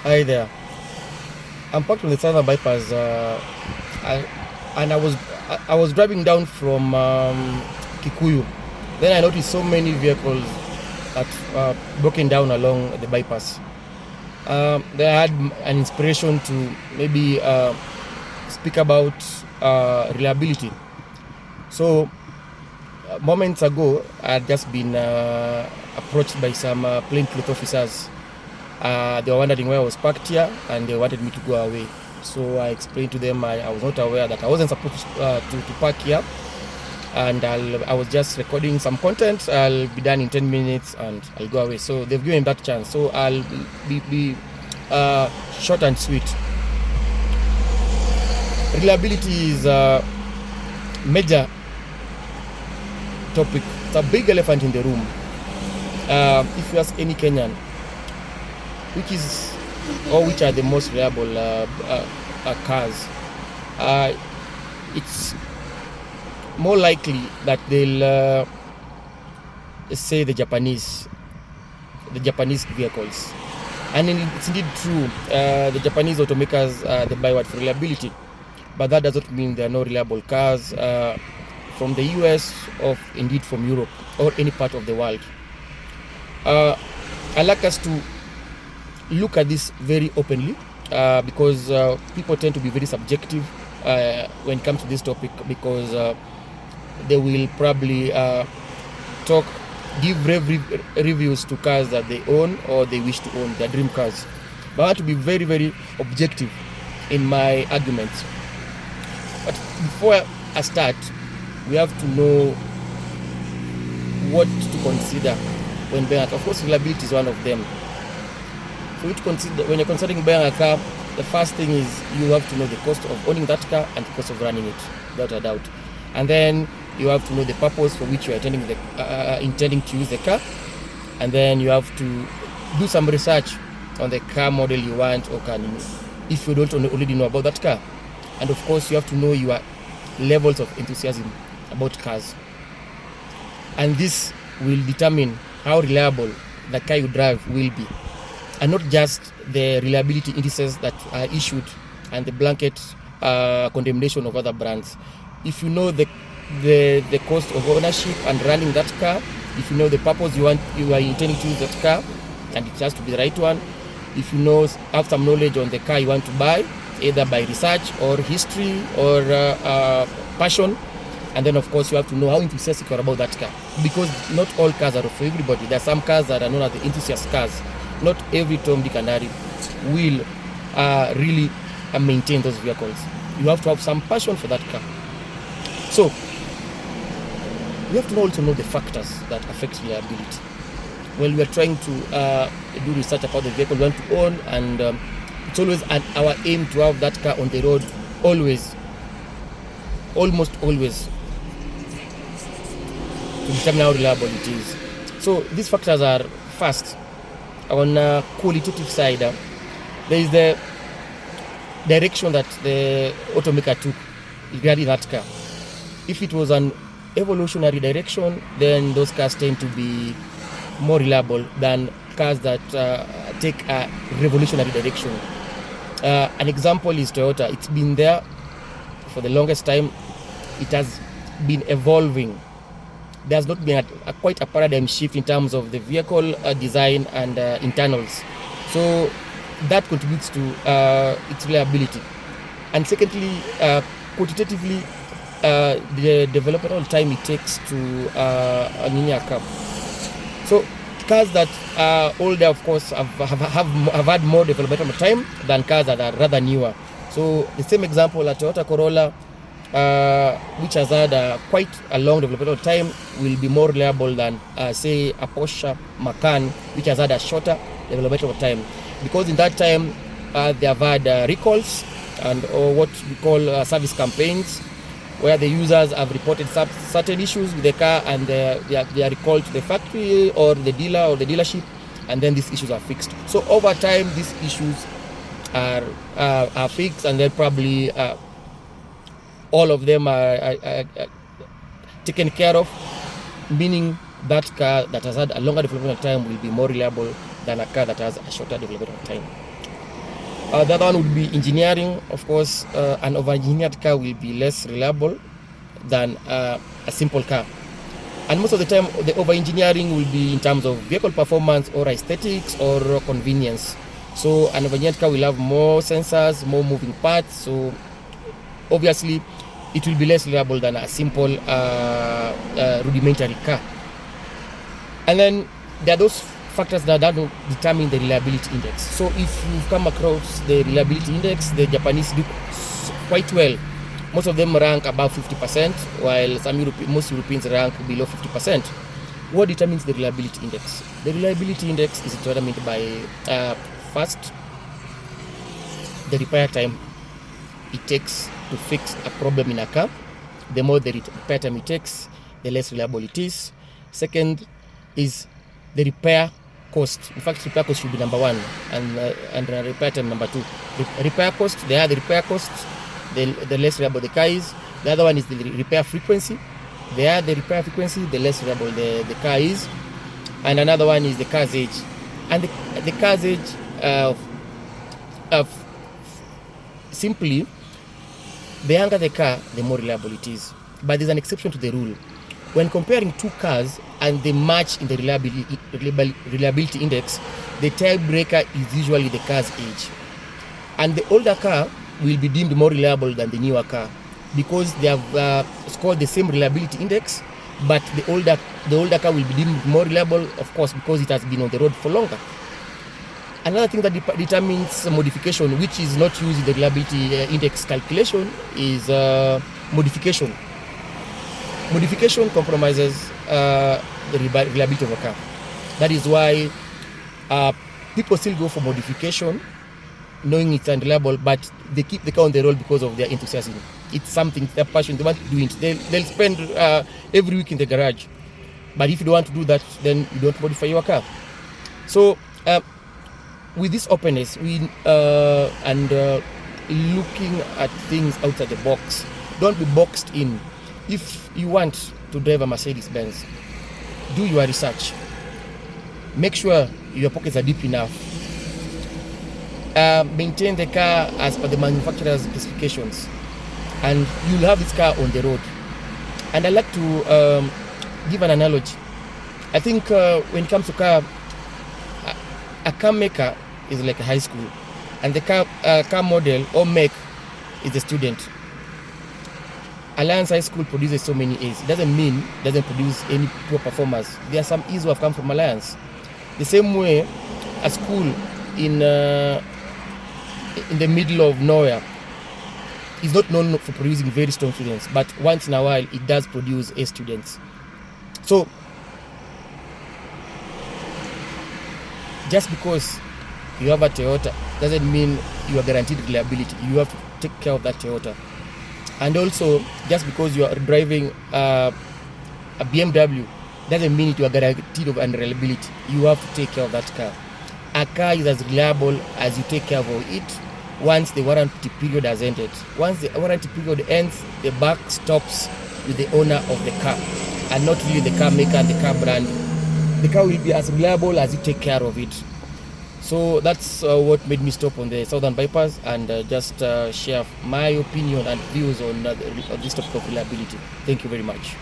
Hi there. I'm parked on the southern bypass, and I was driving down from Kikuyu. Then I noticed so many vehicles that broken down along the bypass. They had an inspiration to maybe speak about reliability. So moments ago, I had just been approached by some plainclothes officers. They were wondering why I was parked here, and they wanted me to go away. So I explained to them I was not aware that I wasn't supposed to park here, and I was just recording some content. I'll be done in 10 minutes and I'll go away. So they've given me that chance. So I'll be short and sweet. Reliability is a major topic. It's a big elephant in the room. If you ask any Kenyan, which are the most reliable cars, it's more likely that they'll say the Japanese vehicles. And it's indeed true, the Japanese automakers, they buy what for reliability, but that doesn't mean there are no reliable cars from the US or indeed from Europe or any part of the world. I'd like us to look at this very openly because people tend to be very subjective when it comes to this topic, because they will probably give reviews to cars that they own or they wish to own, their dream cars. But I want to be very, very objective in my arguments. But before I start, we have to know what to consider when buying a car. Of course, reliability is one of them. So when you're considering buying a car, the first thing is you have to know the cost of owning that car and the cost of running it, without a doubt. And then you have to know the purpose for which you are intending to use the car. And then you have to do some research on the car model you want, or if you don't already know about that car. And of course, you have to know your levels of enthusiasm about cars. And this will determine how reliable the car you drive will be, and not just the reliability indices that are issued and the blanket condemnation of other brands. If you know the cost of ownership and running that car, if you know the purpose you are intending to use that car, and it has to be the right one, if you have some knowledge on the car you want to buy, either by research or history or passion, and then of course you have to know how enthusiastic you are about that car, because not all cars are for everybody. There are some cars that are known as the enthusiast cars. Not every Tom, Dick and Harry will really maintain those vehicles. You have to have some passion for that car. So we have to also know the factors that affect reliability. Well, we are trying to do research about the vehicle we want to own, and it's always our aim to have that car on the road almost always, to determine how reliable it is. So these factors are, first, on a qualitative side, there is the direction that the automaker took regarding that car. If it was an evolutionary direction, then those cars tend to be more reliable than cars that take a revolutionary direction. An example is Toyota. It's been there for the longest time. It has been evolving. There has not been quite a paradigm shift in terms of the vehicle design and internals. So that contributes to its reliability. And secondly, quantitatively, the developmental time it takes to a car. So cars that are older, of course, have had more developmental time than cars that are rather newer. So the same example, a Toyota Corolla, which has had quite a long developmental time, will be more reliable than say a Porsche Macan, which has had a shorter developmental time, because in that time they have had recalls or what we call service campaigns, where the users have reported certain issues with the car, and they are recalled to the factory or the dealer or the dealership, and then these issues are fixed. So over time these issues are fixed, and then probably all of them are taken care of, meaning that car that has had a longer developmental time will be more reliable than a car that has a shorter developmental time. The other one would be engineering. Of course, an over-engineered car will be less reliable than a simple car. And most of the time, the over-engineering will be in terms of vehicle performance or aesthetics or convenience. So an over-engineered car will have more sensors, more moving parts. So obviously, it will be less reliable than a simple rudimentary car. And then there are those factors that determine the reliability index. So if you've come across the reliability index, the Japanese do quite well. Most of them rank above 50%, while most Europeans rank below 50%. What determines the reliability index? The reliability index is determined by first, the repair time it takes to fix a problem in a car. The more the repair time it takes, the less reliable it is. Second is the repair cost. In fact, repair cost should be number one, and repair time number two. Repair cost, the higher the repair cost, the less reliable the car is. The other one is the repair frequency. The higher the repair frequency, the less reliable the car is. And another one is the car's age. And the car's age, simply, the younger the car, the more reliable it is. But there's an exception to the rule. When comparing two cars and they match in the reliability index, the tiebreaker is usually the car's age. And the older car will be deemed more reliable than the newer car because they have scored the same reliability index, but the older car will be deemed more reliable, of course, because it has been on the road for longer. Another thing that determines modification, which is not used in the reliability index calculation, is modification. Modification compromises the reliability of a car. That is why people still go for modification, knowing it's unreliable, but they keep the car on the road because of their enthusiasm. It's something, their passion, they want to do it. They'll spend every week in the garage. But if you don't want to do that, then you don't modify your car. So with this openness and looking at things outside the box, don't be boxed in. If you want to drive a Mercedes-Benz, do your research. Make sure your pockets are deep enough. Maintain the car as per the manufacturer's specifications, and you'll have this car on the road. And I like to give an analogy. I think when it comes to car, a car maker is like a high school, and the car model or make is the student. Alliance High School produces so many A's. It doesn't produce any poor performers. There are some A's who have come from Alliance. The same way, a school in the middle of nowhere is not known for producing very strong students, but once in a while it does produce A students. So just because you have a Toyota doesn't mean you are guaranteed reliability. You have to take care of that Toyota. And also, just because you are driving a BMW doesn't mean you are guaranteed of unreliability. You have to take care of that car. A car is as reliable as you take care of it once the warranty period has ended. Once the warranty period ends, the buck stops with the owner of the car and not really the car maker and the car brand. The car will be as reliable as you take care of it. So that's what made me stop on the Southern Bypass and just share my opinion and views on this topic of reliability. Thank you very much.